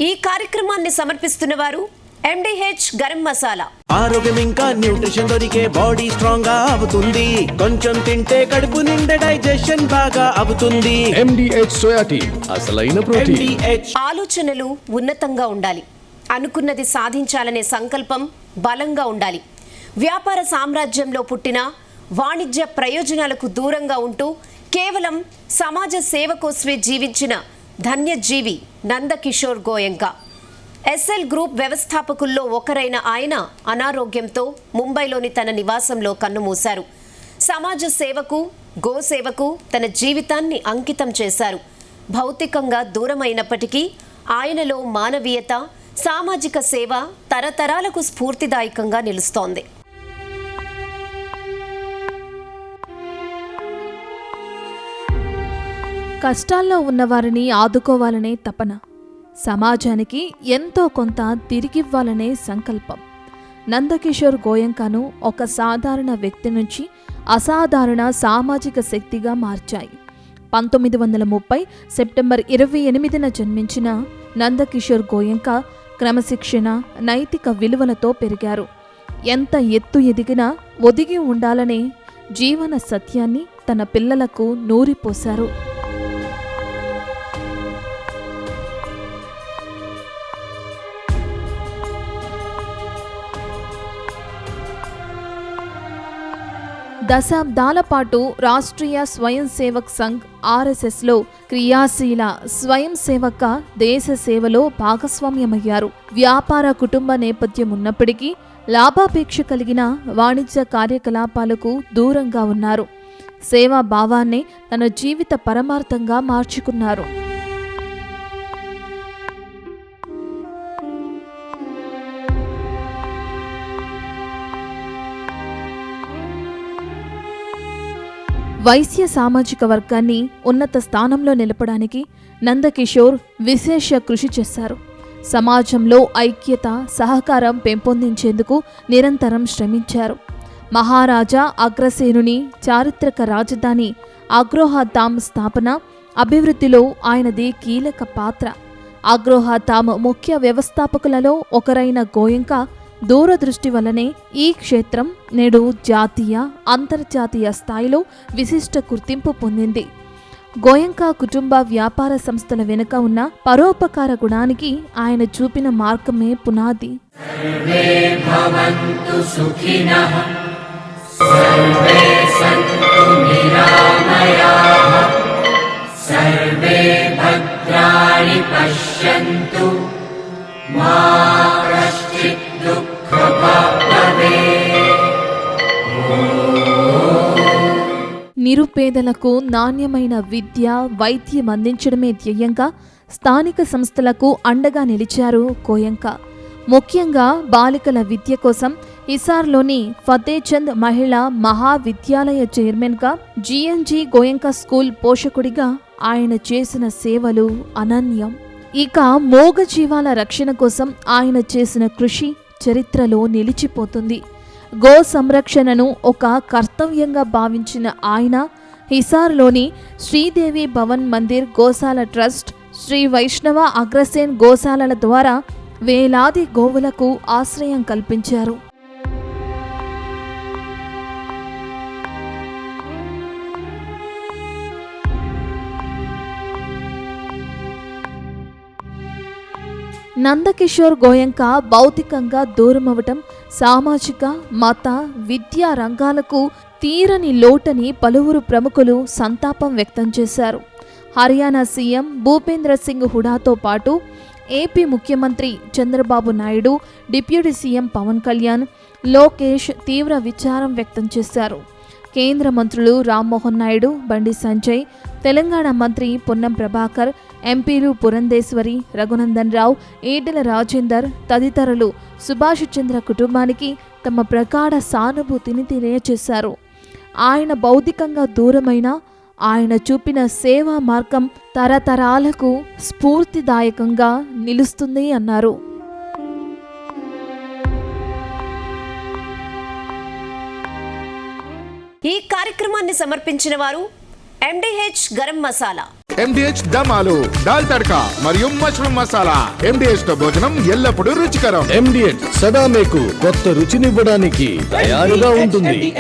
ఈ కార్యక్రమాన్ని సమర్పిస్తున్నవారు MDH గరం మసాలా. ఆరోగ్యం ఇంకా న్యూట్రిషన్ దొరికే బాడీ స్ట్రాంగ్ గా అవుతుంది. కొంచెం తింటే కడుపు నిండా డైజెషన్ బాగా అవుతుంది. MDH సోయా టీ అసలైన ప్రోటీన్. ఆలోచనలు ఉన్నతంగా ఉండాలి. అనుకున్నది సాధించాలనే సంకల్పం బలంగా ఉండాలి. వ్యాపార సామ్రాజ్యంలో పుట్టిన వాణిజ్య ప్రయోజనాలకు దూరంగా ఉంటూ కేవలం సమాజ సేవ కోసమే జీవించిన ధన్యజీవి నందకిషోర్ గోయంకా. SL గ్రూప్ వ్యవస్థాపకుల్లో ఒకరైన ఆయన అనారోగ్యంతో ముంబైలోని తన నివాసంలో కన్నుమూశారు. సమాజ సేవకు, గోసేవకు తన జీవితాన్ని అంకితం చేశారు. భౌతికంగా దూరమైనప్పటికీ ఆయనలో మానవీయత, సామాజిక సేవ తరతరాలకు స్ఫూర్తిదాయకంగా నిలుస్తోంది. కష్టాల్లో ఉన్నవారిని ఆదుకోవాలనే తపన, సమాజానికి ఎంతో కొంత తిరిగివ్వాలనే సంకల్పం నందకిషోర్ గోయంకాను ఒక సాధారణ వ్యక్తి నుంచి అసాధారణ సామాజిక శక్తిగా మార్చాయి. 1930 సెప్టెంబర్ 28న జన్మించిన నందకిషోర్ గోయంకా క్రమశిక్షణ, నైతిక విలువలతో పెరిగారు. ఎంత ఎత్తు ఎదిగినా ఒదిగి ఉండాలనే జీవన సత్యాన్ని తన పిల్లలకు నూరిపోశారు. దశాబ్దాల పాటు రాష్ట్రీయ స్వయం సేవక్ సంఘ్ RSSలో క్రియాశీల స్వయం సేవక దేశ సేవలో భాగస్వామ్యమయ్యారు. వ్యాపార కుటుంబ నేపథ్యం ఉన్నప్పటికీ లాభాపేక్ష కలిగిన వాణిజ్య కార్యకలాపాలకు దూరంగా ఉన్నారు. సేవా భావాన్నే తన జీవిత పరమార్థంగా మార్చుకున్నారు. వైశ్య సామాజిక వర్గాన్ని ఉన్నత స్థానంలో నిలపడానికి నందకిషోర్ విశేష కృషి చేశారు. సమాజంలో ఐక్యత, సహకారం పెంపొందించేందుకు నిరంతరం శ్రమించారు. మహారాజా అగ్రసేనుని చారిత్రక రాజధాని అగ్రోహాధామ్ స్థాపన, అభివృద్ధిలో ఆయనది కీలక పాత్ర. అగ్రోహాధామ్ ముఖ్య వ్యవస్థాపకులలో ఒకరైన గోయంకా దూరదృష్టి వల్లనే ఈ క్షేత్రం నేడు జాతీయ, అంతర్జాతీయ స్థాయిలో విశిష్ట గుర్తింపు పొందింది. గోయంకా కుటుంబ వ్యాపార సంస్థల వెనుక ఉన్న పరోపకార గుణానికి ఆయన చూపిన మార్గమే పునాది. నిరుపేదలకు నాణ్యమైన విద్య, వైద్యం అందించడమే ధ్యేయంగా స్థానిక సంస్థలకు అండగా నిలిచారు గోయంకా. ముఖ్యంగా బాలికల విద్య కోసం హిసార్లోని ఫతేచంద్ మహిళా మహావిద్యాలయ చైర్మన్గా, GNG గోయంకా స్కూల్ పోషకుడిగా ఆయన చేసిన సేవలు అనన్యం. ఇక మూగజీవాల రక్షణ కోసం ఆయన చేసిన కృషి చరిత్రలో నిలిచిపోతుంది. గో సంరక్షణను ఒక కర్తవ్యంగా భావించిన ఆయన హిసార్లోని శ్రీదేవి భవన్ మందిర్ గోశాల ట్రస్ట్, శ్రీ వైష్ణవ అగ్రసేన్ గోశాలల ద్వారా వేలాది గోవులకు ఆశ్రయం కల్పించారు. నందకిషోర్ గోయంకా భౌతికంగా దూరమవటం సామాజిక, మత, విద్యా రంగాలకు తీరని లోటని పలువురు ప్రముఖులు సంతాపం వ్యక్తం చేశారు. హర్యానా సీఎం భూపేంద్ర సింగ్ హుడాతో పాటు ఏపీ ముఖ్యమంత్రి చంద్రబాబు నాయుడు, డిప్యూటీ సీఎం పవన్ కళ్యాణ్, లోకేష్ తీవ్ర విచారం వ్యక్తం చేశారు. కేంద్ర మంత్రులు రామ్మోహన్ నాయుడు, బండి సంజయ్, తెలంగాణ మంత్రి పొన్నం ప్రభాకర్, ఎంపీలు పురంధేశ్వరి, రఘునందన్ రావు, ఈటెల రాజేందర్ తదితరులు సుభాష్ చంద్ర కుటుంబానికి తమ ప్రగాఢ సానుభూతిని తెలియజేశారు. ఆయన భౌతికంగా దూరమైన ఆయన చూపిన సేవా మార్గం తరతరాలకు స్ఫూర్తిదాయకంగా నిలుస్తుంది అన్నారు. ఈ కార్యక్రమాన్ని సమర్పించిన వారు MDH గరం మసాలా. MDH దమాలు, దాల్ తడకా మరియు మష్రూమ్ మసాలా. MDH తో భోజనం ఎల్లప్పుడూ రుచికరం. MDH సదా మీకు కొత్త రుచినివ్వడానికి తయారుగా ఉంటుంది.